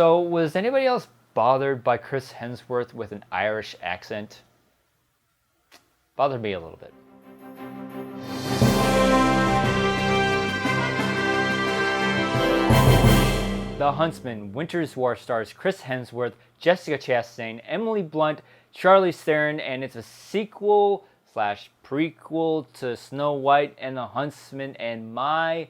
So, was anybody else bothered by Chris Hemsworth with an Irish accent? Bothered me a little bit. The Huntsman, Winter's War stars Chris Hemsworth, Jessica Chastain, Emily Blunt, Charlize Theron, and it's a sequel slash prequel to Snow White and the Huntsman, and my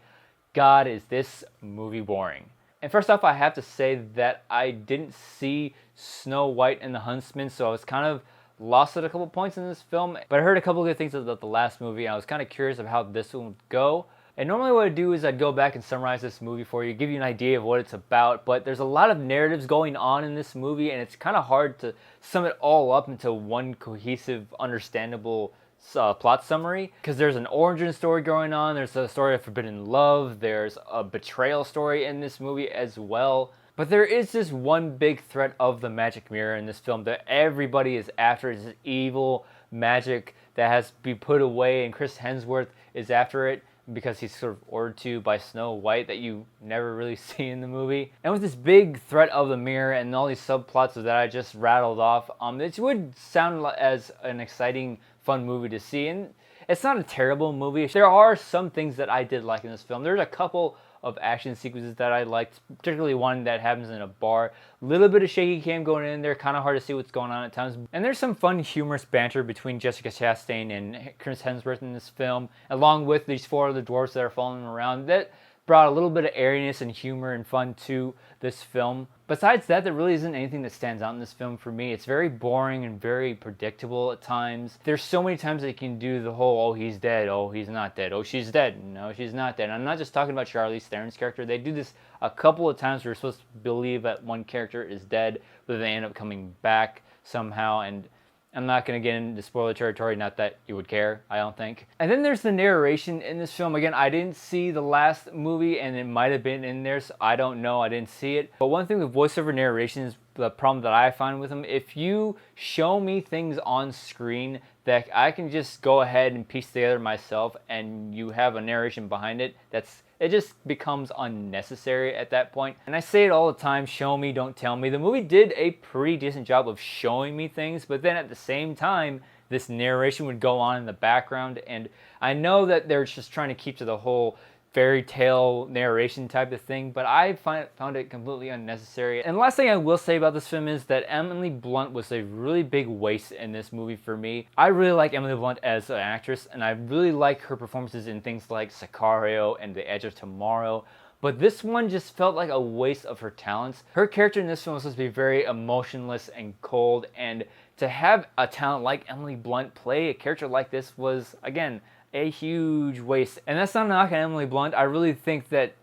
God, is this movie boring. And first off, I have to say that I didn't see Snow White and the Huntsman, so I was kind of lost at a couple points in this film, but I heard a couple good things about the last movie, and I was kind of curious of how this one would go. And normally what I'd do is I'd go back and summarize this movie for you, give you an idea of what it's about, but there's a lot of narratives going on in this movie, and it's kind of hard to sum it all up into one cohesive, understandable plot summary, because there's an origin story going on, there's a story of forbidden love, there's a betrayal story in this movie as well. But there is this one big threat of the magic mirror in this film that everybody is after. It's this evil magic that has to be put away, and Chris Hemsworth is after it because he's sort of ordered to by Snow White that you never really see in the movie. And with this big threat of the mirror and all these subplots that I just rattled off, it would sound as an exciting, fun movie to see. And it's not a terrible movie. There are some things that I did like in this film. There's a couple of action sequences that I liked, particularly one that happens in a bar. A little bit of shaky cam going in there, kind of hard to see what's going on at times. And there's some fun, humorous banter between Jessica Chastain and Chris Hemsworth in this film, along with these four other dwarfs that are following around. That brought a little bit of airiness and humor and fun to this film. Besides that, there really isn't anything that stands out in this film for me. It's very boring and very predictable at times. There's so many times that you can do the whole, oh, he's dead, oh, he's not dead, oh, she's dead, no, she's not dead. I'm not just talking about Charlize Theron's character. They do this a couple of times where you're supposed to believe that one character is dead, but they end up coming back somehow, and I'm not going to get into spoiler territory, not that you would care, I don't think. And then there's the narration in this film. Again, I didn't see the last movie, and it might have been in there, so I don't know, I didn't see it. But one thing with voiceover narration is the problem that I find with them. If you show me things on screen that I can just go ahead and piece together myself, and you have a narration behind it, it just becomes unnecessary at that point. And I say it all the time, show me, don't tell me. The movie did a pretty decent job of showing me things, but then at the same time, this narration would go on in the background. And I know that they're just trying to keep to the whole fairy tale narration type of thing, but I found it completely unnecessary. And the last thing I will say about this film is that Emily Blunt was a really big waste in this movie for me. I really like Emily Blunt as an actress, and I really like her performances in things like Sicario and The Edge of Tomorrow, but this one just felt like a waste of her talents. Her character in this film was supposed to be very emotionless and cold, and to have a talent like Emily Blunt play a character like this was, again, a huge waste. And that's not a knock on Emily Blunt. I really think that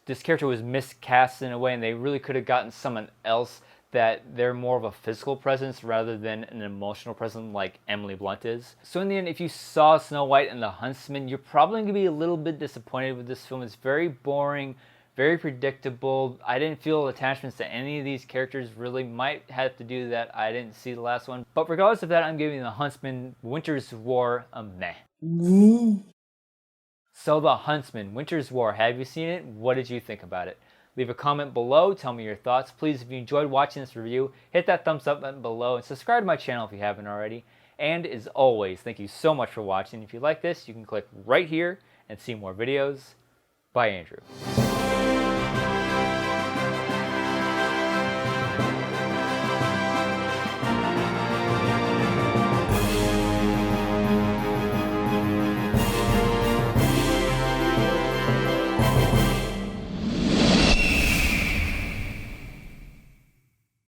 this character was miscast in a way, and they really could have gotten someone else that they're more of a physical presence rather than an emotional presence like Emily Blunt is. So in the end, if you saw Snow White and the Huntsman, you're probably going to be a little bit disappointed with this film. It's very boring, very predictable. I didn't feel attachments to any of these characters really. Might have to do that. I didn't see the last one. But regardless of that, I'm giving the Huntsman Winter's War a meh. So the Huntsman, Winter's War, have you seen it? What did you think about it? Leave a comment below, tell me your thoughts. Please, if you enjoyed watching this review, hit that thumbs up button below and subscribe to my channel if you haven't already. And as always, thank you so much for watching. If you like this, you can click right here and see more videos. Bye, Andrew.